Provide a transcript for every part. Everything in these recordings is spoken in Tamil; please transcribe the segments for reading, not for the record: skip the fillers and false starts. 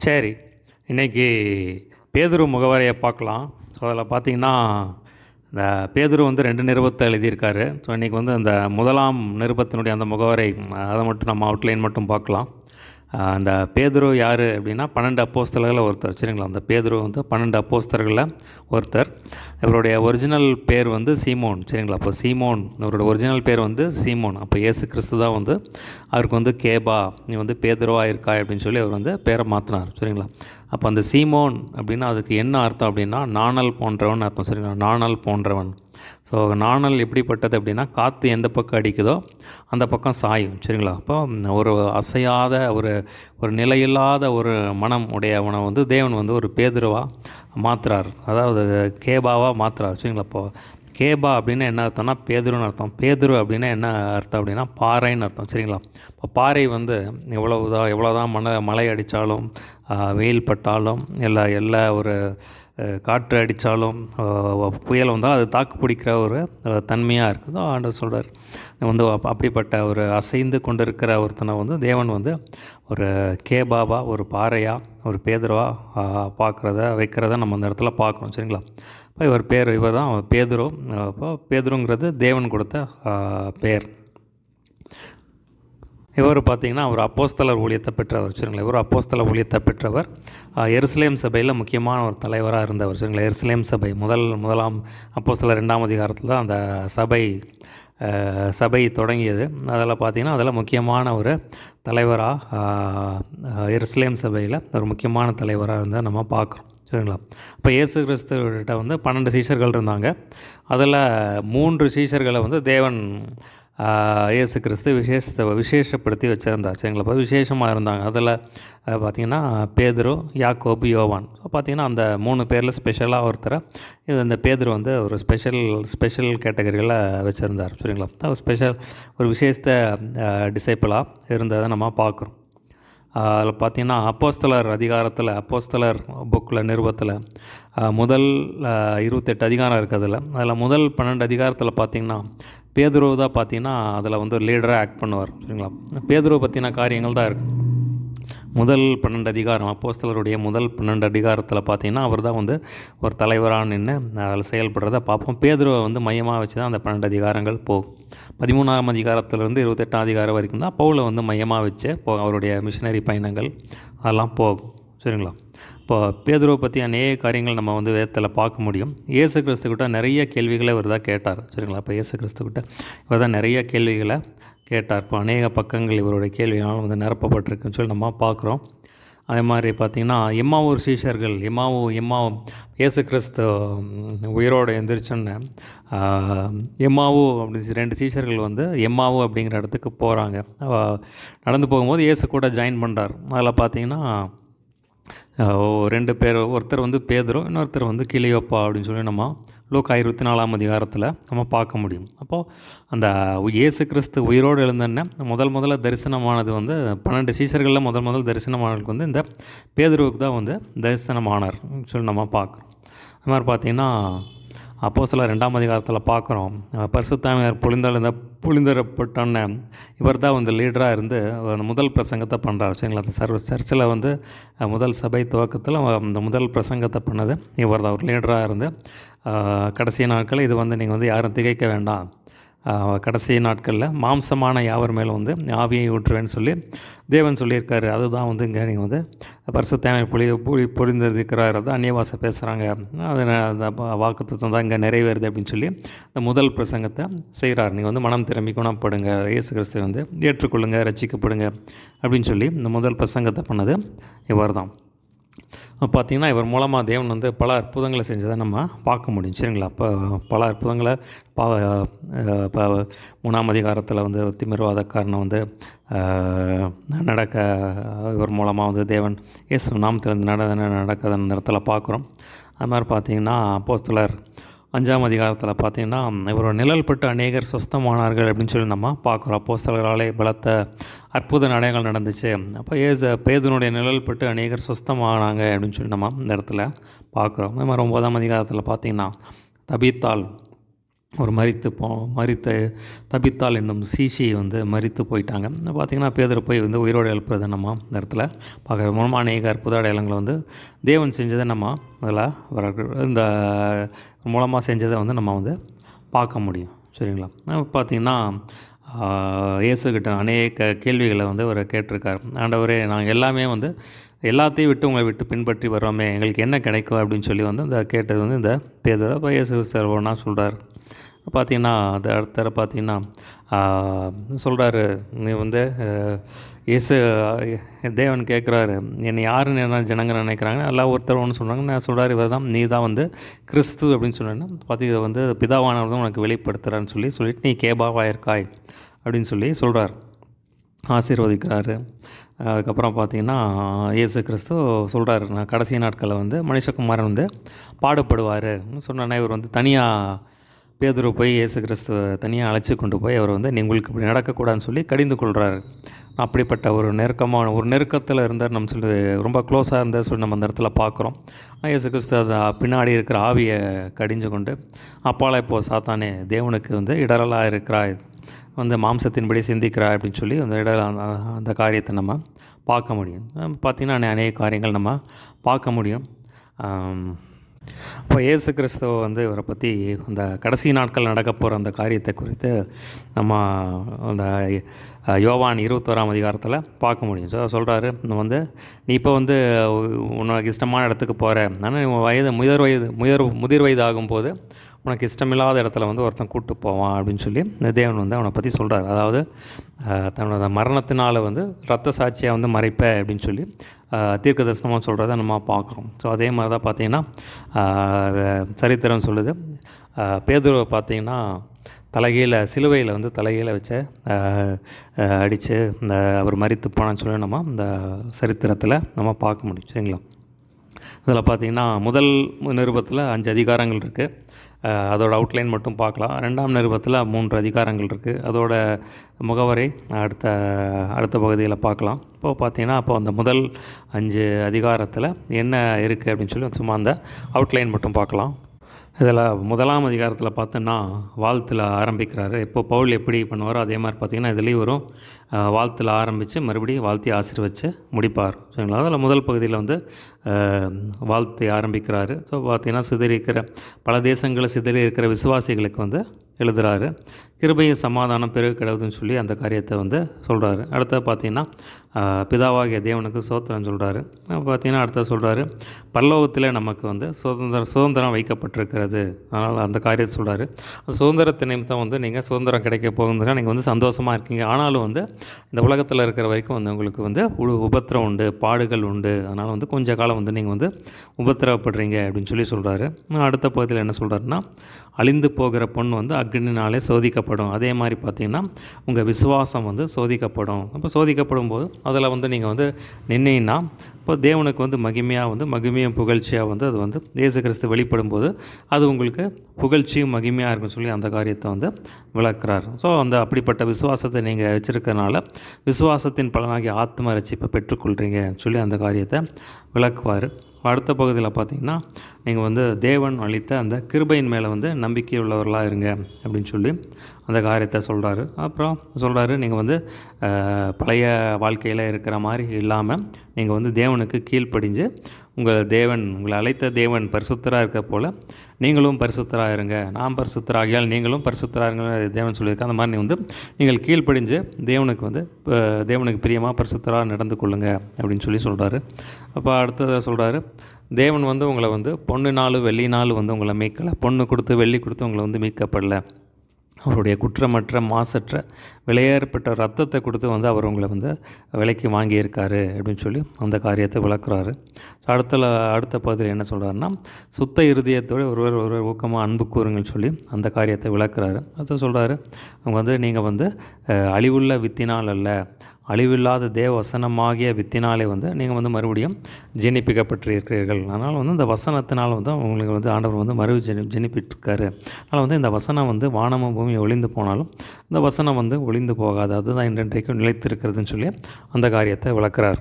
சரி. இன்றைக்கி பேதுரு முகவரைய பார்க்கலாம். ஸோ அதில் பார்த்தீங்கன்னா, இந்த பேதுரு வந்து 2 நிருபத்த எழுதியிருக்காரு. ஸோ இன்றைக்கி வந்து அந்த முதலாம் நிருபத்தினுடைய அந்த முகவரை அதை மட்டும் நம்ம அவுட்லைன் மட்டும் பார்க்கலாம். அந்த பேதுரு யார் அப்படின்னா 12 அப்போஸ்தலர்களில் ஒருத்தர். சரிங்களா? அந்த பேதுரு வந்து 12 அப்போஸ்தலர்களில் ஒருத்தர். இவருடைய ஒரிஜினல் பேர் வந்து சீமோன். சரிங்களா? அப்போ சீமோன் அவரோட ஒரிஜினல் பேர் வந்து சீமோன். அப்போ இயேசு கிறிஸ்து தான் வந்து அவருக்கு வந்து கேபா, நீ வந்து பேதுருவா இருக்கா அப்படின்னு சொல்லி அவர் வந்து பேரை மாற்றினார். சரிங்களா? அப்போ அந்த சீமோன் அப்படின்னா அதுக்கு என்ன அர்த்தம் அப்படின்னா நாணல் போன்றவன் அர்த்தம். சரிங்களா? நாணல் போன்றவன். ஸோ நாணல் எப்படிப்பட்டது அப்படின்னா காற்று எந்த பக்கம் அடிக்குதோ அந்த பக்கம் சாயும். சரிங்களா? அப்போ ஒரு அசையாத ஒரு ஒரு நிலையில்லாத ஒரு மனம் உடையவனை வந்து தேவன் வந்து ஒரு பேதுருவாக மாற்றுறார். அதாவது கேபாவாக மாற்றுறார். சரிங்களா? அப்போ கேபா அப்படின்னு என்ன அர்த்தம்னா பேதுருன்னு அர்த்தம். பேதுரு அப்படின்னா என்ன அர்த்தம் அப்படின்னா பாறைன்னு அர்த்தம். சரிங்களா? இப்போ பாறை வந்து எவ்வளோதான் மழை அடித்தாலும் வெயில் பட்டாலும் எல்லா ஒரு காற்று அடித்தாலும் புயல் வந்தாலும் அது தாக்கு பிடிக்கிற ஒரு தன்மையாக இருக்குதோ ஆண்டவர் சொல்கிறார். வந்து அப்படிப்பட்ட ஒரு அசைந்து கொண்டு இருக்கிற ஒருத்தனை வந்து தேவன் வந்து ஒரு கேபாவா, ஒரு பாறையாக, ஒரு பேதுருவா வைக்கிறத நம்ம அந்த இடத்துல பார்க்குறோம். சரிங்களா? இப்போ இவர் தான் பேதுரு. அப்போ பேதுருங்கிறது தேவன் கொடுத்த பெயர். இவர் பார்த்திங்கன்னா அவர் அப்போஸ்தலர் ஊழியத்தை பெற்றவர். சரிங்களா? இவர் அப்போஸ்தலர் ஊழியத்தை பெற்றவர். எருசலேம் சபையில் முக்கியமான ஒரு தலைவராக இருந்தவர். சரிங்களா? எருசலேம் சபை முதலாம் அப்போஸ்தலர் 2ஆம் அதிகாரத்தில் தான் அந்த சபை தொடங்கியது. அதில் பார்த்திங்கன்னா அதில் முக்கியமான ஒரு தலைவராக எருசலேம் சபையில் ஒரு முக்கியமான தலைவராக இருந்தால் நம்ம பார்க்குறோம். சரிங்களா? இப்போ இயேசு கிறிஸ்துவிட்ட வந்து 12 சீஷர்கள் இருந்தாங்க. அதில் 3 சீஷர்களை வந்து தேவன் இயேசு கிறிஸ்து விசேஷப்படுத்தி வச்சுருந்தார். சரிங்களா? இப்போ விசேஷமாக இருந்தாங்க. அதில் பார்த்திங்கன்னா பேதுரு, யாக்கோபு, யோவான். ஸோ பார்த்திங்கன்னா அந்த 3 பேரில் ஸ்பெஷலாக ஒருத்தரை இந்த பேதுரு வந்து ஒரு ஸ்பெஷல் கேட்டகரியில் வச்சுருந்தார். சரிங்களா? ஒரு விசேஷ டிசைப்பிளாக இருந்ததை நம்ம பார்க்குறோம். அதில் பார்த்திங்கன்னா அப்போஸ்தலர் புக்கில் நிருபத்தில் முதல் 28 அதிகாரம் இருக்குது. அதில் முதல் 12 அதிகாரத்தில் பார்த்திங்கன்னா பேதுரு தான் பார்த்திங்கன்னா அதில் வந்து ஒரு லீடராக ஆக்ட் பண்ணுவார். சரிங்களா? பேதுருவை பற்றின காரியங்கள் தான் இருக்குது. முதல் 12 அதிகாரம் அப்போஸ்தலருடைய முதல் 12 அதிகாரத்தில் பார்த்திங்கன்னா அவர் தான் வந்து ஒரு தலைவராக நின்று அதில் செயல்படுறத பார்ப்போம். பேதுருவை வந்து மையமாக வச்சு தான் அந்த 12 அதிகாரங்கள் போகும். 13ஆம் அதிகாரத்திலிருந்து 28ஆம் அதிகாரம் வரைக்கும் தான் பவுலை வந்து மையமாக வச்சு அவருடைய மிஷினரி பயணங்கள் அதெல்லாம் போகும். சரிங்களா? இப்போ பேதுருவை பற்றி அநேக காரியங்கள் நம்ம வந்து வேதத்தில் பார்க்க முடியும். இயேசு கிறிஸ்துக்கிட்ட நிறைய கேள்விகளை இவர் தான் கேட்டார். சரிங்களா? இப்போ இயேசு கிறிஸ்துக்கிட்ட இவர் தான் நிறைய கேள்விகளை கேட்டார். இப்போ அநேக பக்கங்கள் இவருடைய கேள்வியால் வந்து நிரப்பப்பட்டிருக்குன்னு சொல்லி நம்ம பார்க்குறோம். அதே மாதிரி பார்த்திங்கன்னா எம்மாவூர் சீஷர்கள் இயேசு கிறிஸ்து உயிரோடு எந்திரிச்சோன்னு எம்மாவு அப்படி 2 சீஷர்கள் வந்து எம்மாவு அப்படிங்கிற இடத்துக்கு போகிறாங்க. நடந்து போகும்போது இயேசு கூட ஜாயின் பண்ணுறார். அதில் பார்த்திங்கன்னா 2 பேர், ஒருத்தர் வந்து பேதுரு, இன்னொருத்தர் வந்து கிளியோப்பா அப்படின்னு சொல்லி நம்ம லூக்கா 24ஆம் அதிகாரத்தில் நம்ம பார்க்க முடியும். அப்போது அந்த இயேசு கிறிஸ்து உயிரோடு எழுந்தோன்னே முதல்ல தரிசனமானது வந்து 12 சீஷர்களில் முதல் தரிசனமானதுக்கு வந்து இந்த பேதுருவுக்கு தான் வந்து தரிசனமானார் சொல்லி நம்ம பார்க்குறோம். அது மாதிரி பார்த்திங்கன்னா அப்போஸ்தலர் 2ஆம் அதிகாரத்தில் பார்க்குறோம். பரிசுத்தாவியார் பொழிந்தரப்பட்டோன்னே இவர் தான் வந்து லீடராக இருந்து முதல் பிரசங்கத்தை பண்ணுறார். சரிங்களா? அந்த சர்ச்சில் வந்து முதல் சபை துவக்கத்தில் அந்த முதல் பிரசங்கத்தை பண்ணது இவர் தான் ஒரு லீடராக இருந்து கடைசி நாட்களில் இது வந்து நீங்கள் வந்து யாரும் திகைக்க வேண்டாம், கடைசி நாட்களில் மாம்சமான யாவர் மேலும் வந்து ஆவியை ஊற்றுவேன்னு சொல்லி தேவன் சொல்லியிருக்காரு. அதுதான் வந்து இங்கே நீங்கள் வந்து பரிசுத்தாவியார் பொழிந்திருக்கிறார், அது அந்நிய பாஷை பேசுகிறாங்க, அது அந்த வாக்குத்தத்தம் தான் இங்கே நிறைவேறுது அப்படின்னு சொல்லி இந்த முதல் பிரசங்கத்தை செய்கிறார். நீங்கள் வந்து மனம் திரும்பி குணப்படுங்க, இயேசு கிறிஸ்துவை வந்து ஏற்றுக்கொள்ளுங்க, ரட்சிக்கப்படுங்க அப்படின்னு சொல்லி இந்த முதல் பிரசங்கத்தை பண்ணது இவர் தான். பார்த்திங்கன்னா இவர் மூலமாக தேவன் வந்து பல அற்புதங்களை செஞ்சதை நம்ம பார்க்க முடியும். சரிங்களா? அப்போ பல அற்புதங்களை இப்போ 3ஆம் அதிகாரத்தில் வந்து திமிர்வாதக்காரனை வந்து இவர் மூலமாக வந்து தேவன் இயேசு நாமத்தில் நடக்காத இடத்துல பார்க்குறோம். அது மாதிரி பார்த்திங்கன்னா அப்போஸ்தலர் 5ஆம் அதிகாரத்தில் பார்த்திங்கன்னா இவரோட நிழல் பட்டு அநேகர் சொஸ்தமானார்கள் அப்படின்னு சொல்லி நம்ம பார்க்குறோம். அப்போஸ்தலர்களாலே பலத்த அற்புத நடைகள் நடந்துச்சு. அப்போ பேதுனுடைய நிழல் பட்டு அநேகர் சொஸ்தமானாங்க அப்படின்னு சொல்லி நம்ம இந்த இடத்துல பார்க்குறோம். அதே மாதிரி 9ஆம் அதிகாரத்தில் பார்த்திங்கன்னா தபீத்தாள் ஒரு மரித்த தபித்தாள் என்னும் சீஷி வந்து மரித்து போயிட்டாங்க. பார்த்திங்கன்னா பேதுரு போய் வந்து உயிரோடு எழுப்புறதை நம்ம இந்த இடத்துல பார்க்குற மூலமாக அநேக அற்புத அடையாளங்களை வந்து தேவன் செஞ்சதை நம்ம அதில் இந்த மூலமாக செஞ்சதை வந்து நம்ம வந்து பார்க்க முடியும். சரிங்களா? பார்த்திங்கன்னா இயேசுக்கிட்ட அநேக கேள்விகளை வந்து அவர் கேட்டிருக்கார். ஆண்டவரே, நாங்கள் எல்லாமே வந்து எல்லாத்தையும் விட்டு உங்களை விட்டு பின்பற்றி வர்றோமே, எங்களுக்கு என்ன கிடைக்கும் அப்படின்னு சொல்லி வந்து இந்த கேட்டது வந்து இந்த பேதுரு. அப்போ இயேசு சார் ஒன்றா சொல்கிறார். பார்த்திங்கன்னா அது அடுத்த பார்த்திங்கன்னா சொல்கிறாரு, நீ வந்து இயேசு தேவன் கேட்குறாரு, என்னை யாருன்னு என்ன ஜனங்க நினைக்கிறாங்க, எல்லாம் ஒருத்தர் ஒன்று சொல்கிறாங்க. நான் சொல்கிறார், இவர் தான் நீ தான் வந்து கிறிஸ்து அப்படின்னு சொன்னேன்னா பார்த்திங்க வந்து பிதாவானவர் தான் உனக்கு வெளிப்படுத்துகிறான்னு சொல்லிட்டு நீ கேபாவாக இருக்காய் அப்படின்னு சொல்லி சொல்கிறார், ஆசீர்வதிக்கிறாரு. அதுக்கப்புறம் பார்த்திங்கன்னா இயேசு கிறிஸ்து சொல்கிறார், நான் கடைசி நாட்களில் வந்து மனுஷகுமாரன் வந்து பாடுபடுவார் சொன்னோன்னா இவர் வந்து தனியாக பேதுரு போய் இயேசு கிறிஸ்துவ தனியாக அழைச்சி கொண்டு போய் அவர் வந்து உங்களுக்கு இப்படி நடக்கக்கூடாதுன்னு சொல்லி கடிந்து கொள்கிறாரு. அப்படிப்பட்ட ஒரு நெருக்கத்தில் இருந்தார் நம்ம சொல்லி ரொம்ப க்ளோஸாக இருந்தார் சொல்லி நம்ம அந்த இடத்துல பார்க்குறோம். இயேசு கிறிஸ்து அதை பின்னாடி இருக்கிற ஆவியை கடிஞ்சு கொண்டு அப்பால இப்போது சாத்தானே, தேவனுக்கு வந்து இடரலாக இருக்கிறாய், வந்து மாம்சத்தின்படி சிந்திக்கிறா அப்படின்னு சொல்லி அந்த காரியத்தை நம்ம பார்க்க முடியும். பார்த்திங்கன்னா அநேக காரியங்கள் நம்ம பார்க்க முடியும். இப்போ இயேசு கிறிஸ்துவ வந்து இவரை பற்றி அந்த கடைசி நாட்கள் நடக்க போகிற அந்த காரியத்தை குறித்து நம்ம அந்த யோவான் 21ஆம் அதிகாரத்தில் பார்க்க முடியும். சொல்கிறாரு, வந்து நீ இப்போ வந்து உனக்கு இஷ்டமான இடத்துக்கு போகிற, ஆனால் முதிர் வயது ஆகும்போது உனக்கு இஷ்டமில்லாத இடத்துல வந்து ஒருத்தன் கூப்பிட்டு போவான் அப்படின்னு சொல்லி தேவன் வந்து அவனை பற்றி சொல்கிறார். அதாவது தன்னோட மரணத்தினால் வந்து இரத்த சாட்சியாக வந்து மறைப்ப அப்படின்னு சொல்லி தீர்க்க தரிசனமாக சொல்கிறத நம்ம பார்க்குறோம். ஸோ அதே மாதிரி தான் பார்த்திங்கன்னா சரித்திரம் சொல்லுது, பேதுருவை பார்த்திங்கன்னா சிலுவையில் வந்து தலைகீழ வச்சு அடித்து இந்த அவர் மரித்து போனான்னு சொல்லி நம்ம இந்த சரித்திரத்தில் நம்ம பார்க்க முடியும். சரிங்களா? இதில் பார்த்திங்கன்னா முதல் நிருபத்தில் 5 அதிகாரங்கள் இருக்குது. அதோட அவுட்லைன் மட்டும் பார்க்கலாம். 2ஆம் நிருபத்தில் 3 அதிகாரங்கள் இருக்குது. அதோட முகவரை அடுத்த பகுதியில் பார்க்கலாம். இப்போது பார்த்திங்கன்னா அந்த முதல் 5 அதிகாரத்தில் என்ன இருக்குது அப்படின்னு சொல்லி சும்மா அந்த அவுட்லைன் மட்டும் பார்க்கலாம். இதில் 1ஆம் அதிகாரத்தில் பார்த்தோன்னா வாழ்த்தில் ஆரம்பிக்கிறாரு. இப்போ பவுல் எப்படி பண்ணுவாரோ அதே மாதிரி பார்த்திங்கன்னா இதுலேயும் வரும், வாழ்த்தில் ஆரம்பித்து மறுபடியும் வாழ்த்தி ஆசீர்வச்சு முடிப்பார். சரிங்களா? அதில் முதல் பகுதியில் வந்து வாழ்த்தை ஆரம்பிக்கிறாரு. ஸோ பார்த்திங்கன்னா பல தேசங்களில் சிதறி இருக்கிற விசுவாசிகளுக்கு வந்து எழுதுகிறாரு. கிருபையும் சமாதானம் பெருக கிடவுதுன்னு சொல்லி அந்த காரியத்தை வந்து சொல்கிறாரு. அடுத்தது பார்த்திங்கன்னா பிதாவாகிய தேவனுக்கு சோத்திரம் சொல்கிறாரு. பார்த்திங்கன்னா அடுத்தது சொல்கிறாரு, பரலோகத்தில் நமக்கு வந்து சுதந்திரம் வைக்கப்பட்டிருக்கிறது. அதனால் அந்த காரியத்தை சொல்கிறாரு. சுதந்திரத்தை நிமித்தம் வந்து நீங்கள் சுதந்திரம் கிடைக்க போகுதுன்னா நீங்கள் வந்து சந்தோஷமாக இருக்கீங்க. ஆனாலும் வந்து இந்த உலகத்தில் இருக்கிற வரைக்கும் வந்து உங்களுக்கு வந்து உபத்திரம் உண்டு, பாடுகள் உண்டு. அதனால் வந்து கொஞ்ச காலம் வந்து நீங்கள் வந்து உபத்திரவப்படுறீங்க அப்படின்னு சொல்லி சொல்கிறாரு. அடுத்த பகுதியில் என்ன சொல்கிறாருன்னா, அழிந்து போகிற பொண்ணு வந்து அக்னினாலே சோதிக்கப்படும். அதே மாதிரி பார்த்திங்கன்னா உங்கள் விசுவாசம் வந்து சோதிக்கப்படும். அப்போ சோதிக்கப்படும் போது அதில் வந்து நீங்கள் வந்து நின்னீங்கன்னா இப்போ தேவனுக்கு வந்து மகிமையும் புகழ்ச்சியாக வந்து அது வந்து இயேசு கிறிஸ்து வெளிப்படும் போது அது உங்களுக்கு புகழ்ச்சியும் மகிமையாக இருக்குன்னு சொல்லி அந்த காரியத்தை வந்து விளக்குறார். ஸோ அப்படிப்பட்ட விசுவாசத்தை நீங்கள் வச்சுருக்கறனால விசுவாசத்தின் பலனாகிய ஆத்ம ரட்சிப்பை பெற்றுக்கொள்கிறீங்க சொல்லி அந்த காரியத்தை விளக்குவார். அடுத்த பகுதியில் பார்த்திங்கன்னா நீங்கள் வந்து தேவன் அளித்த அந்த கிருபையின் மேலே வந்து நம்பிக்கை உள்ளவர்களாக இருங்க அப்படின்னு சொல்லி அந்த காரியத்தை சொல்கிறாரு. அப்புறம் சொல்கிறாரு, நீங்கள் வந்து பழைய வாழ்க்கையில் இருக்கிற மாதிரி இல்லாமல் நீங்கள் வந்து தேவனுக்கு கீழ்ப்படிஞ்சு உங்களை அழைத்த தேவன் பரிசுத்தராக இருக்க போல் நீங்களும் பரிசுத்தராக இருங்க, நான் பரிசுத்தராகியால் நீங்களும் பரிசுத்தராக இருங்க தேவன் சொல்லியிருக்க. அந்த மாதிரி வந்து நீங்கள் கீழ்ப்படிஞ்சு தேவனுக்கு பிரியமாக பரிசுத்தராக நடந்து கொள்ளுங்க அப்படின்னு சொல்லி சொல்கிறாரு. அப்போ அடுத்ததை சொல்கிறாரு, தேவன் வந்து உங்களை வந்து பொண்ணுனாலும் வெள்ளினாலும் வந்து உங்களை மீட்கலை, பொண்ணு கொடுத்து வெள்ளி கொடுத்து உங்களை வந்து மீட்கப்படலை, அவருடைய குற்றமற்ற மாசற்ற விலையேறப்பட்ட ரத்தத்தை கொடுத்து வந்து அவர் உங்களை வந்து விலைக்கு வாங்கியிருக்காரு அப்படின்னு சொல்லி அந்த காரியத்தை விளக்குறாரு. அடுத்த பகுதியில் என்ன சொல்கிறாருன்னா, சுத்த இருதயத்தோடு ஒருவர் ஊக்கமாக அன்பு கூறுங்கன்னு சொல்லி அந்த காரியத்தை விளக்குறாரு. அதை சொல்கிறாரு, அவங்க வந்து நீங்கள் வந்து அழிவுள்ள வித்தினால் அல்ல, அழிவில்லாத தேவ வசனமாகிய வித்தினாலே வந்து நீங்கள் வந்து மறுபடியும் ஜெனிப்பிக்கப்பட்டிருக்கிறீர்கள். அதனால் வந்து இந்த வசனத்தினால் வந்து உங்களுக்கு வந்து ஆண்டவர் வந்து ஜெனிப்பிட்டிருக்காரு. அதனால் வந்து இந்த வசனம் வந்து வானமும் பூமி ஒளிந்து போனாலும் இந்த வசனம் வந்து ஒளிந்து போகாது, அதுதான் இன்றைக்கும் நிலைத்திருக்கிறதுன்னு சொல்லி அந்த காரியத்தை விளக்குறார்.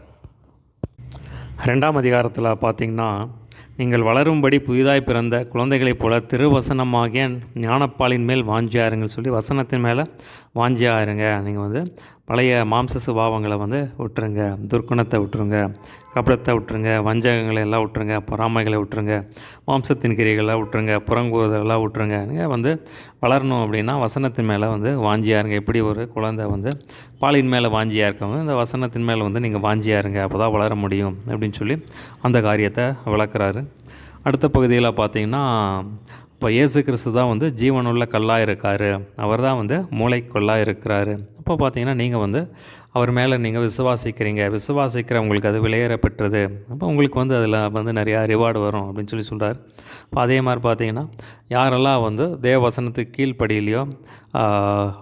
2ஆம் அதிகாரத்தில் பார்த்திங்கன்னா நீங்கள் வளரும்படி புதிதாய் பிறந்த குழந்தைகளைப் போல திருவசனமாகிய ஞானப்பாலின் மேல் வாஞ்சியாருங்கள் சொல்லி வசனத்தின் மேலே வாஞ்சியாருங்க. நீங்கள் வந்து பழைய மாம்ச சுபாவங்களை வந்து விட்டுருங்க, துர்க்குணத்தை விட்டுருங்க, கபடத்தை விட்டுருங்க, வஞ்சகங்களை எல்லாம் விட்டுருங்க, பொறாமைகளை விட்டுருங்க, மாம்சத்தின் கிரிகளை விட்டுருங்க, புறங்குவதெல்லாம் விட்டுருங்க. நீங்கள் வந்து வளரணும் அப்படின்னா வசனத்தின் மேலே வந்து வாஞ்சியாருங்க. எப்படி ஒரு குழந்தை வந்து பாலின் மேலே வாஞ்சியாக இருக்கவங்க இந்த வசனத்தின் மேலே வந்து நீங்கள் வாஞ்சியாருங்க, அப்போ தான் வளர முடியும் அப்படின்னு சொல்லி அந்த காரியத்தை விளக்குறாரு. அடுத்த பகுதியில் பார்த்தீங்கன்னா, இப்போ இயேசு கிறிஸ்து தான் வந்து ஜீவனுள்ள கல்லாக இருக்கார், அவர் தான் வந்து மூளைக்கல்லாக இருக்கிறாரு. அப்போ பார்த்தீங்கன்னா நீங்கள் வந்து அவர் மேலே நீங்கள் விசுவாசிக்கிறவங்களுக்கு அது விலையேற பெற்றது. அப்போ உங்களுக்கு வந்து அதில் வந்து நிறையா ரிவார்டு வரும் அப்படின்னு சொல்கிறார். இப்போ அதே மாதிரி பார்த்தீங்கன்னா யாரெல்லாம் வந்து தேவ வசனத்துக்கு கீழ்ப்படியிலையோ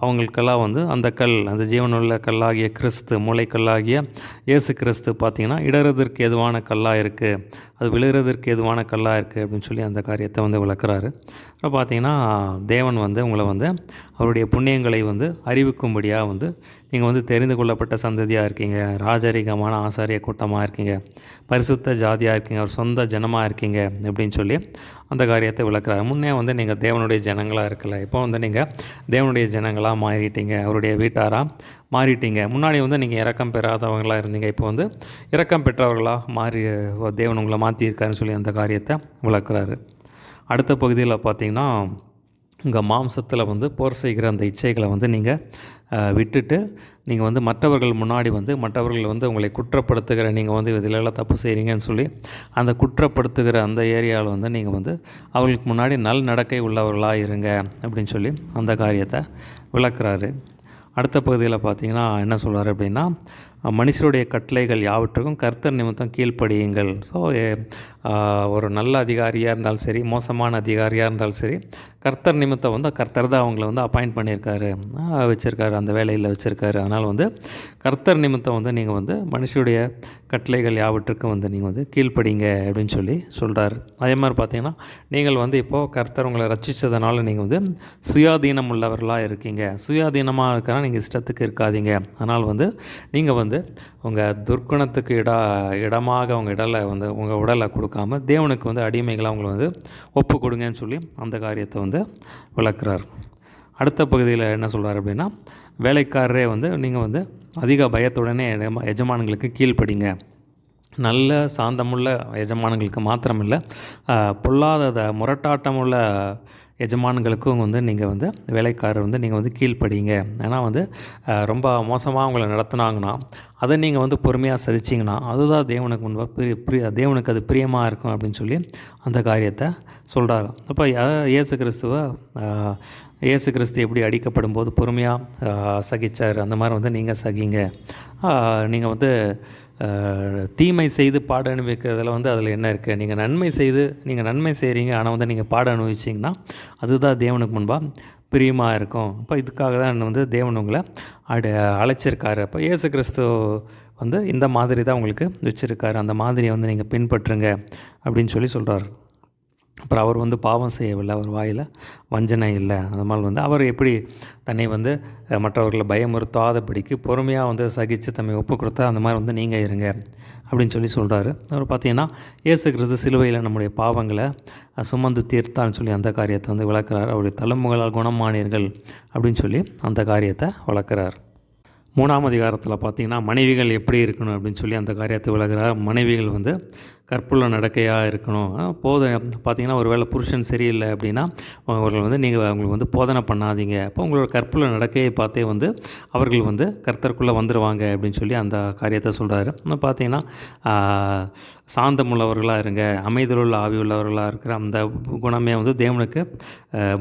அவங்களுக்கெல்லாம் வந்து அந்த ஜீவனுள்ள கல்லாகிய கிறிஸ்து, மூளைக்கல்லாகிய இயேசு கிறிஸ்து பார்த்திங்கன்னா இடறதற்கு எதுவான கல்லாக இருக்குது, அது விழுகிறதற்கு எதுவான கல்லாக இருக்குது அப்படின்னு சொல்லி அந்த காரியத்தை வந்து விளக்குறாரு. அப்புறம் பார்த்திங்கன்னா தேவன் வந்து உங்களை வந்து அவருடைய புண்ணியங்களை வந்து அறிவிக்கும்படியாக வந்து நீங்கள் வந்து தெரிந்து கொள்ளப்பட்ட சந்ததியாக இருக்கீங்க, ராஜரிகமான ஆசாரிய கூட்டமாக இருக்கீங்க, பரிசுத்த ஜாதியாக இருக்கீங்க, அவர் சொந்த ஜனமாக இருக்கீங்க அப்படின்னு சொல்லி அந்த காரியத்தை விளக்குறாரு. முன்னே வந்து நீங்கள் தேவனுடைய ஜனங்களாக இருக்கல, இப்போ வந்து நீங்கள் தேவனுடைய ஜனங்களாக மாறிட்டீங்க, அவருடைய வீட்டாராக மாறிட்டீங்க. முன்னாடி வந்து நீங்கள் இரக்கம் பெறாதவங்களாக இருந்தீங்க, இப்போ வந்து இரக்கம் பெற்றவர்களாக மாறி தேவன் உங்களை மாற்றியிருக்காருன்னு சொல்லி அந்த காரியத்தை விளக்குறாரு. அடுத்த பகுதியில் பார்த்திங்கன்னா உங்கள் மாம்சத்தில் வந்து போர் செய்கிற அந்த இச்சைகளை வந்து நீங்கள் விட்டுட்டு நீங்கள் வந்து மற்றவர்கள் முன்னாடி வந்து மற்றவர்கள் வந்து உங்களை குற்றப்படுத்துகிற, நீங்கள் வந்து இதிலெல்லாம் தப்பு செய்கிறீங்கன்னு சொல்லி அந்த குற்றப்படுத்துகிற அந்த ஏரியாவில் வந்து நீங்கள் வந்து அவங்களுக்கு முன்னாடி நல் நடக்கை உள்ளவர்களாக இருங்க அப்படின்னு சொல்லி அந்த காரியத்தை விளக்குறாரு. அடுத்த பகுதியில் பார்த்திங்கன்னா என்ன சொல்கிறார் அப்படின்னா, மனுஷருடைய கட்டளைகள் யாவற்றுக்கும் கர்த்தர் நிமித்தம் கீழ்ப்படியுங்கள். ஸோ ஒரு நல்ல அதிகாரியாக இருந்தாலும் சரி, மோசமான அதிகாரியாக இருந்தாலும் சரி, கர்த்தர் நிமித்தம் வந்து கர்த்தர் தான் அவங்கள வந்து அப்பாயிண்ட் பண்ணியிருக்காரு, வச்சுருக்காரு, அந்த வேலையில் வச்சுருக்காரு. அதனால் வந்து கர்த்தர் நிமித்தம் வந்து நீங்கள் வந்து மனுஷருடைய கட்டளைகள் யாவற்றுக்கும் வந்து நீங்கள் வந்து கீழ்ப்படிங்க அப்படின்னு சொல்லி சொல்கிறார். அதே மாதிரி பார்த்திங்கன்னா நீங்கள் வந்து இப்போது கர்த்தர் உங்களை ரட்சித்ததுனால நீங்கள் வந்து சுயாதீனம் உள்ளவர்களாக இருக்கீங்க. சுயாதீனமாக இருக்கிறனா நீங்கள் இஷ்டத்துக்கு இருக்காதீங்க. அதனால் வந்து நீங்கள் வந்து உங்கள் துர்க்குணத்துக்கு இடமாக உங்கள் உடலை கொடுக்காம தேவனுக்கு வந்து அடிமைகளாக அவங்களை வந்து ஒப்பு கொடுங்கன்னு சொல்லி அந்த காரியத்தை வந்து விளக்குறார். அடுத்த பகுதியில் என்ன சொல்கிறார் அப்படின்னா, வேலைக்காரரே வந்து நீங்கள் வந்து அதிக பயத்துடனே எஜமானங்களுக்கு கீழ்ப்படிங்க. நல்ல சாந்தமுள்ள எஜமானங்களுக்கு மாத்திரமில்லை, பொல்லாத முரட்டாட்டமுள்ள எஜமான்களுக்கும் வந்து நீங்கள் வந்து வேலைக்காரர் வந்து நீங்கள் வந்து கீழ்ப்படிங்க. ஏன்னா வந்து ரொம்ப மோசமாக உங்களை நடத்துனாங்கன்னா அதை நீங்கள் வந்து பொறுமையாக சகிச்சிங்கன்னா அதுதான் தேவனுக்கு முன்பாக தேவனுக்கு அது பிரியமாக இருக்கும் அப்படின்னு சொல்லி அந்த காரியத்தை சொல்கிறார். அப்போ இயேசு கிறிஸ்து எப்படி அடிக்கப்படும் போது பொறுமையாக சகிச்சார், அந்த மாதிரி வந்து நீங்கள் சகிங்க. நீங்கள் வந்து தீமை செய்து பாட அனுபவிக்கிறதுல வந்து அதில் என்ன இருக்குது, நீங்கள் நன்மை செய்கிறீங்க ஆனால் வந்து நீங்கள் பாட அனுபவிச்சிங்கன்னா அதுதான் தேவனுக்கு முன்பாக பிரியமாக இருக்கும். அப்போ இதுக்காக தான் வந்து தேவன் உங்களை அழைச்சிருக்காரு. அப்போ இயேசு கிறிஸ்து வந்து இந்த மாதிரி தான் உங்களுக்கு வச்சுருக்காரு, அந்த மாதிரியை வந்து நீங்கள் பின்பற்றுங்க அப்படின்னு சொல்லி சொல்கிறார். அப்புறம் அவர் வந்து பாவம் செய்யவில்லை, அவர் வாயில் வஞ்சனை இல்லை. அந்த மாதிரி வந்து அவர் எப்படி தன்னை வந்து மற்றவர்களை பயமுறுத்தாதபடிக்கு பொறுமையாக வந்து சகித்து தம்மை ஒப்பு கொடுத்தா அந்த மாதிரி வந்து நீங்கள் இருங்க அப்படின்னு சொல்லி சொல்கிறாரு. அவர் பார்த்திங்கன்னா இயேசு கிறிஸ்து சிலுவையில் நம்முடைய பாவங்களை சுமந்து தீர்த்தான்னு சொல்லி அந்த காரியத்தை வந்து விளக்குறார். அவருடைய தழும்புகளால் குணமானீர்கள் அப்படின்னு சொல்லி அந்த காரியத்தை விளக்குறார். 3ஆம் அதிகாரத்தில் பார்த்திங்கன்னா மனைவிகள் எப்படி இருக்கணும் அப்படின்னு சொல்லி அந்த காரியத்தை விளக்குறார். மனைவிகள் வந்து கற்புள்ள நடக்கையாக இருக்கணும். பார்த்திங்கன்னா ஒரு வேளை புருஷன் சரியில்லை அப்படின்னா அவர்கள் வந்து நீங்கள் அவங்களுக்கு வந்து போதனை பண்ணாதீங்க. அப்போ உங்களோட கற்புள்ள நடக்கையை பார்த்தே வந்து அவர்கள் வந்து கர்த்தருக்குள்ளே வந்துடுவாங்க அப்படின்னு சொல்லி அந்த காரியத்தை சொல்கிறாரு. பார்த்திங்கன்னா சாந்தமுள்ளவர்களாக இருங்க, அமைதியுள்ள ஆவி உள்ளவர்களாக இருக்கிற அந்த குணமே வந்து தேவனுக்கு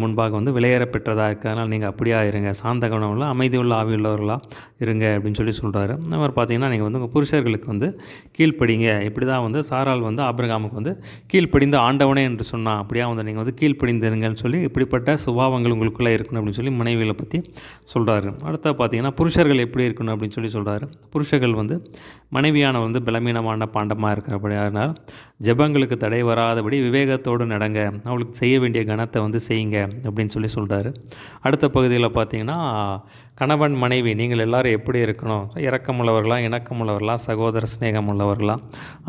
முன்பாக வந்து விலையேற பெற்றதாக இருக்குது. அதனால் நீங்கள் அப்படியா இருங்க, சாந்த குணமுள்ள அமைதியுள்ள ஆவி உள்ளவர்களாக இருங்க அப்படின்னு சொல்லி சொல்கிறாரு. அந்த மாதிரி பார்த்திங்கன்னா நீங்கள் வந்து உங்கள் புருஷர்களுக்கு வந்து கீழ்ப்படிங்க. இப்படி தான் வந்து சாரால் வந்து ஆபிரகாமுக்கு வந்து கீழ்ப்படிந்து ஆண்டவனே என்று சொன்னான், அப்படியா வந்து நீங்கள் வந்து கீழ்ப்படிந்துருங்கன்னு சொல்லி இப்படிப்பட்ட சுபாவங்கள் உங்களுக்குள்ளே இருக்கணும் அப்படின்னு சொல்லி மனைவிகளை பற்றி சொல்கிறாரு. அடுத்த பார்த்திங்கன்னா புருஷர்கள் எப்படி இருக்கணும் அப்படின்னு சொல்லி சொல்கிறாரு. புருஷர்கள் வந்து மனைவியான வந்து பலவீனமான பாண்டமாக இருக்கிறபடியானால் ஜெபங்களுக்கு தடை வராதபடி விவேகத்தோடு நடங்க, அவளுக்கு செய்ய வேண்டிய கணத்தை வந்து செய்யுங்க அப்படின்னு சொல்லி சொல்கிறாரு. அடுத்த பகுதியில் பார்த்திங்கன்னா கணவன் மனைவி நீங்கள் எல்லோரும் எப்படி இருக்கணும், இரக்கமுள்ளவர்களா, இணக்கமுள்ளவர்களா, சகோதர ஸ்நேகம் உள்ளவர்களா,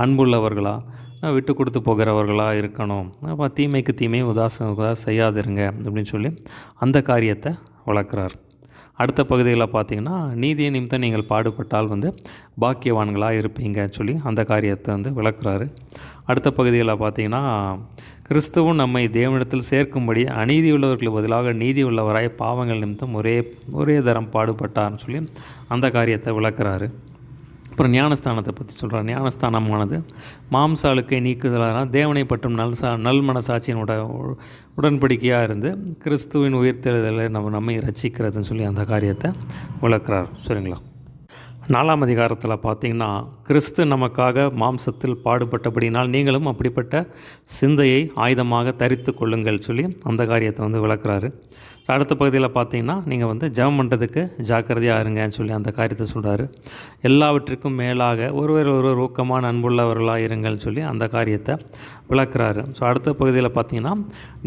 அன்புள்ளவர்களா, விட்டு கொடுத்து போகிறவர்களாக இருக்கணும். அப்போ தீமைக்கு தீமையை செய்யாதிருங்க அப்படின்னு சொல்லி அந்த காரியத்தை வளர்க்குறார். அடுத்த பகுதியில் பார்த்திங்கன்னா, நீதியை நிமித்தம் நீங்கள் பாடுபட்டால் பாக்கியவான்களாக இருப்பீங்க சொல்லி அந்த காரியத்தை விளக்குறாரு. அடுத்த பகுதியில் பார்த்திங்கன்னா, கிறிஸ்துவும் நம்மை தேவனிடத்தில் சேர்க்கும்படி அநீதி உள்ளவர்களுக்கு பதிலாக நீதி உள்ளவராய் பாவங்கள் நிமித்தம் ஒரே தரம் பாடுபட்டார்னு சொல்லி அந்த காரியத்தை விளக்குறாரு. அப்புறம் ஞானஸ்தானத்தை பற்றி சொல்கிறார். ஞானஸ்தானமானது மாம்ச அழுக்கை நீக்குதலான தேவனை பற்றும் நல் மனசாட்சியின் உடன்படிக்கையாக இருந்து கிறிஸ்துவின் உயிர்த்தெழுதலை நம்மை ரட்சிக்கிறதுன்னு சொல்லி அந்த காரியத்தை விளக்குறார். சரிங்களா? 4ஆம் அதிகாரத்தில் பார்த்திங்கன்னா, கிறிஸ்து நமக்காக மாம்சத்தில் பாடுபட்டபடினால் நீங்களும் அப்படிப்பட்ட சிந்தையை ஆயுதமாக தரித்து கொள்ளுங்கள் சொல்லி அந்த காரியத்தை விளக்குறாரு. அடுத்த பகுதியில் பார்த்திங்கன்னா, நீங்கள் ஜெபம் பண்ணுறதுக்கு ஜாக்கிரதையாக இருங்கன்னு சொல்லி அந்த காரியத்தை சொல்கிறாரு. எல்லாவற்றிற்கும் மேலாக ஒருவர் ஊக்கமான அன்புள்ளவர்களாக இருங்கள்னு சொல்லி அந்த காரியத்தை விளக்குறாரு. ஸோ அடுத்த பகுதியில் பார்த்திங்கன்னா,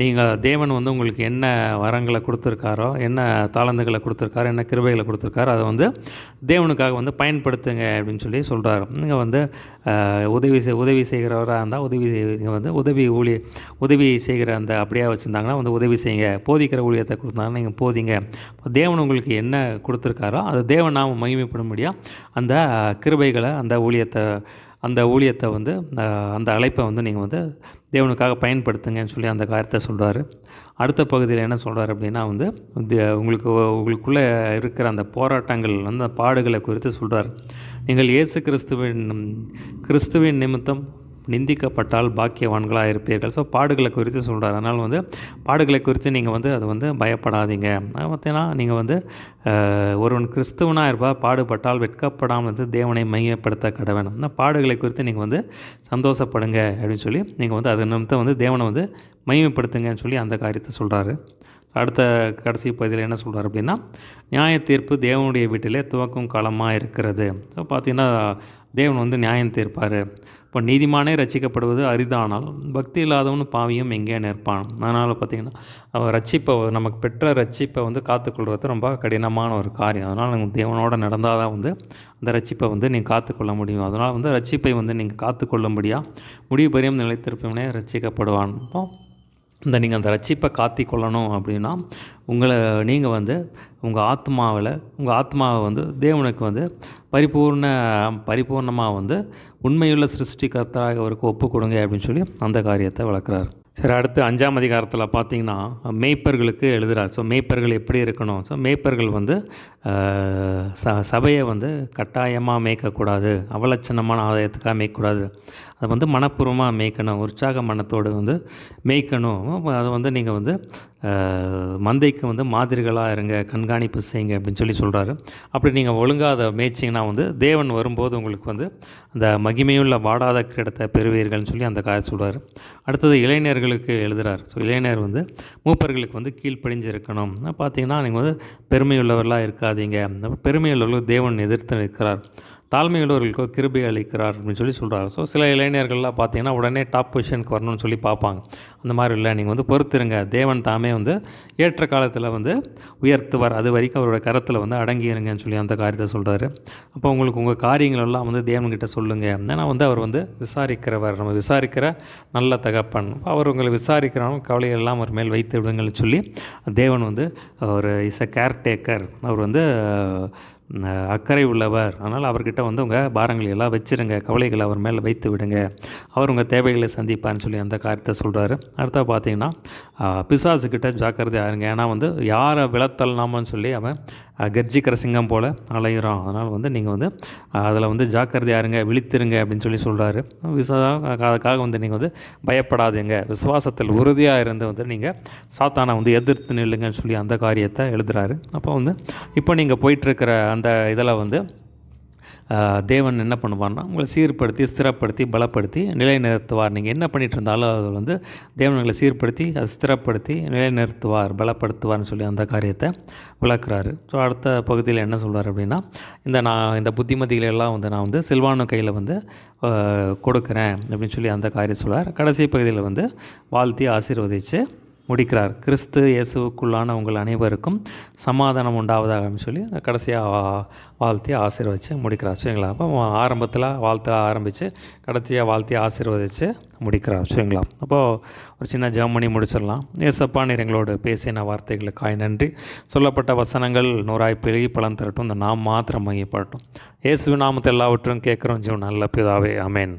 நீங்கள் தேவன் உங்களுக்கு என்ன வரங்களை கொடுத்துருக்காரோ, என்ன தாளந்துகளை கொடுத்துருக்காரோ, என்ன கிருபைகளை கொடுத்துருக்காரோ அதை தேவனுக்காக பயன்படுத்துங்க அப்படின்னு சொல்லி சொல்கிறார். நீங்கள் உதவி செய்கிறவராக இருந்தால் உதவி செய்கிற அந்த அப்படியே வச்சுருந்தாங்கன்னா உதவி செய்யுங்க. போதிக்கிற ஊழியத்தை கொடுத்தாங்கன்னா நீங்கள் போதிங்க. தேவன் உங்களுக்கு என்ன கொடுத்துருக்காரோ அது தேவன் நாம மகிமைப்படும்படியாக அந்த கிருபைகளை அந்த ஊழியத்தை அந்த அழைப்பை நீங்கள் தேவனுக்காக பயன்படுத்துங்கன்னு சொல்லி அந்த காரியத்தை சொல்கிறாரு. அடுத்த பகுதியில் என்ன சொல்கிறார் அப்படின்னா உங்களுக்குள்ளே இருக்கிற அந்த போராட்டங்கள் அந்த பாடுகளை குறித்து சொல்கிறார். நீங்கள் இயேசு கிறிஸ்துவின் நிமித்தம் நிந்திக்கப்பட்டால் பாக்கியவான்களாக இருப்பீர்கள். ஸோ பாடுகளை குறித்து சொல்கிறார். அதனால் பாடுகளை குறித்து நீங்கள் அதை பயப்படாதீங்க. பார்த்தீங்கன்னா நீங்கள் ஒருவன் கிறிஸ்துவனாக இருப்பால் பாடுபட்டால் வெட்கப்படாமல் தேவனை மையப்படுத்த கடவன். அந்த பாடுகளை குறித்து நீங்கள் சந்தோஷப்படுங்க அப்படின்னு சொல்லி நீங்கள் அது நிமித்தம் தேவனை மையப்படுத்துங்கன்னு சொல்லி அந்த காரியத்தை சொல்கிறாரு. அடுத்த கடைசி பகுதியில் என்ன சொல்கிறார் அப்படின்னா, நியாய தீர்ப்பு தேவனுடைய வீட்டிலே துவக்கும் காலமாக இருக்கிறது. ஸோ பார்த்திங்கன்னா தேவன் நியாயம் தீர்ப்பார். இப்போ நீதிமானே ரட்சிக்கப்படுவது அரிதானால் பக்தி இல்லாதவனு பாவியும் எங்கே நிற்பான். அதனால் பார்த்திங்கன்னா நமக்கு பெற்ற ரட்சிப்பை காத்துக்கொள்வது ரொம்ப கடினமான ஒரு காரியம். அதனால் நீங்கள் தேவனோடு நடந்தால் தான் அந்த ரட்சிப்பை நீங்கள் காத்துக்கொள்ள முடியும். அதனால் ரட்சிப்பை நீங்கள் காத்துக்கொள்ளும்படியாக முடிவு பெரியும் நிலைத்திருப்பவனே ரட்சிக்கப்படுவான். நீங்கள் அந்த ரட்சிப்பை காத்திக்கொள்ளணும் அப்படின்னா நீங்கள் உங்கள் ஆத்மாவை தேவனுக்கு பரிபூர்ணமாக உண்மையுள்ள சிருஷ்டிகர்த்தராக அவருக்கு ஒப்பு கொடுங்க அப்படின்னு சொல்லி அந்த காரியத்தை வளர்க்குறார். சரி, அடுத்து 5ஆம் அதிகாரத்தில் பார்த்திங்கன்னா மேய்ப்பர்களுக்கு எழுதுகிறார். ஸோ மேய்ப்பர்கள் எப்படி இருக்கணும்? ஸோ மேய்ப்பர்கள் சபையை கட்டாயமாக மேய்க்கக்கூடாது, அவலட்சணமான ஆதாயத்துக்காக மேய்க்கக்கூடாது. அதை மனப்பூர்வமாக மேய்க்கணும், உற்சாக மனத்தோடு மேய்க்கணும். அதை நீங்கள் மந்தைக்கு மாதிரிகளாக இருங்க, கண்காணிப்பு செய்யுங்க அப்படின்னு சொல்லி சொல்கிறாரு. அப்படி நீங்கள் ஒழுங்காக அதை மேய்ச்சிங்கன்னா தேவன் வரும்போது உங்களுக்கு அந்த மகிமையுள்ள வாடாத கிரீடத்தை பெறுவீர்கள்னு சொல்லி அந்த காரியம் சொல்கிறார். அடுத்தது இளைஞர்களுக்கு எழுதுகிறார். ஸோ இளைஞர் மூப்பர்களுக்கு கீழ்ப்படிஞ்சு இருக்கணும். பார்த்திங்கன்னா நீங்கள் பெருமையுள்ளவர்களாக இருக்காதீங்க. பெருமையுள்ளவர்கள் தேவன் எதிர்த்து நிற்கிறார், தாழ்மையுள்ளவர்களுக்கோ கிருபை அளிக்கிறார் அப்படின்னு சொல்லி சொல்கிறார். ஸோ சில இளைஞர்கள்லாம் பார்த்திங்கன்னா உடனே டாப் பொசிஷனுக்கு வரணும்னு சொல்லி பார்ப்பாங்க. அந்த மாதிரி இல்லை, நீங்கள் பொறுத்திருங்க, தேவன் தாமே ஏற்ற காலத்தில் உயர்த்துவார், அது வரைக்கும் அவரோட கரத்தில் அடங்கியிருங்கன்னு சொல்லி அந்த காரியத்தை சொல்கிறாரு. அப்போ உங்கள் காரியங்களெல்லாம் தேவன்கிட்ட சொல்லுங்கள். ஏன்னா அவர் விசாரிக்கிறவர், நம்ம விசாரிக்கிற நல்ல தகப்பன். அவர் உங்களை விசாரிக்கிறவங்க கவலையெல்லாம் அவர் மேல் வைத்து விடுங்கள்னு சொல்லி தேவன் அவர் இஸ் அ கேர்டேக்கர், அவர் அக்கறை உள்ளவர். அதனால் அவர்கிட்ட உங்கள் பாரங்களை எல்லாம் வச்சுருங்க, கவலைகளை அவர் மேலே வைத்து விடுங்க, அவர் உங்கள் தேவைகளை சந்திப்பார்னு சொல்லி அந்த காரியத்தை சொல்கிறாரு. அடுத்த பார்த்திங்கன்னா பிசாசுக்கிட்ட ஜாக்கிரதையாக இருங்க. ஏன்னா யாரை விளத்தல்லாமன்னு சொல்லி அவன் கர்ஜிக்கிற சிங்கம் போல் அலையிறான். அதனால் நீங்கள் அதில் ஜாக்கிரதையாக இருங்க, விழித்திருங்க அப்படின்னு சொல்லி சொல்கிறாரு. அதுக்காக நீங்கள் பயப்படாதீங்க, விசுவாசத்தில் உறுதியாக இருந்து நீங்கள் சாத்தானை எதிர்த்து நில்லுங்கன்னு சொல்லி அந்த காரியத்தை எழுதுகிறாரு. அப்போ இப்போ நீங்கள் போயிட்டுருக்கிற அந்த இதில் தேவன் என்ன பண்ணுவார்னா உங்களை சீர்படுத்தி ஸ்திரப்படுத்தி பலப்படுத்தி நிலைநிறுத்துவார். நீங்கள் என்ன பண்ணிகிட்டு இருந்தாலும் அது தேவன் உங்களை சீர்படுத்தி அதை ஸ்திரப்படுத்தி நிலைநிறுத்துவார், பலப்படுத்துவார்னு சொல்லி அந்த காரியத்தை விளக்குறாரு. ஸோ அடுத்த பகுதியில் என்ன சொல்கிறார் அப்படின்னா, இந்த புத்திமதிகளெல்லாம் நான் சில்வானு கையில் கொடுக்குறேன் அப்படின்னு சொல்லி அந்த காரியம் சொல்கிறார். கடைசி பகுதியில் வாழ்த்தி ஆசீர்வதித்து முடிக்கிறார். கிறிஸ்து இயேசுவுக்குள்ளான உங்கள் அனைவருக்கும் சமாதானம் உண்டாவதாக சொல்லி கடைசியாக வாழ்த்தி ஆசீர்வதித்து முடிக்கிறார். சரிங்களா? அப்போ ஆரம்பத்தில் வாழ்த்த ஆரம்பித்து கடைசியாக வாழ்த்தி ஆசீர்வதித்து முடிக்கிறார். சரிங்களா? அப்போது ஒரு சின்ன ஜெபம் பண்ணி முடிச்சிடலாம். ஏசப்பா, நீர் எங்களோடு பேசின வார்த்தைகளுக்காய் நன்றி. சொல்லப்பட்ட வசனங்கள் 100 பெருகி பலன் தரட்டும். இந்த நாம் மாத்திரம் மையப்படட்டும். இயேசுவின் நாமத்தில் எல்லாவற்றும் கேட்குறோம் ஜீவன் நல்ல பிதாவே. ஆமென்.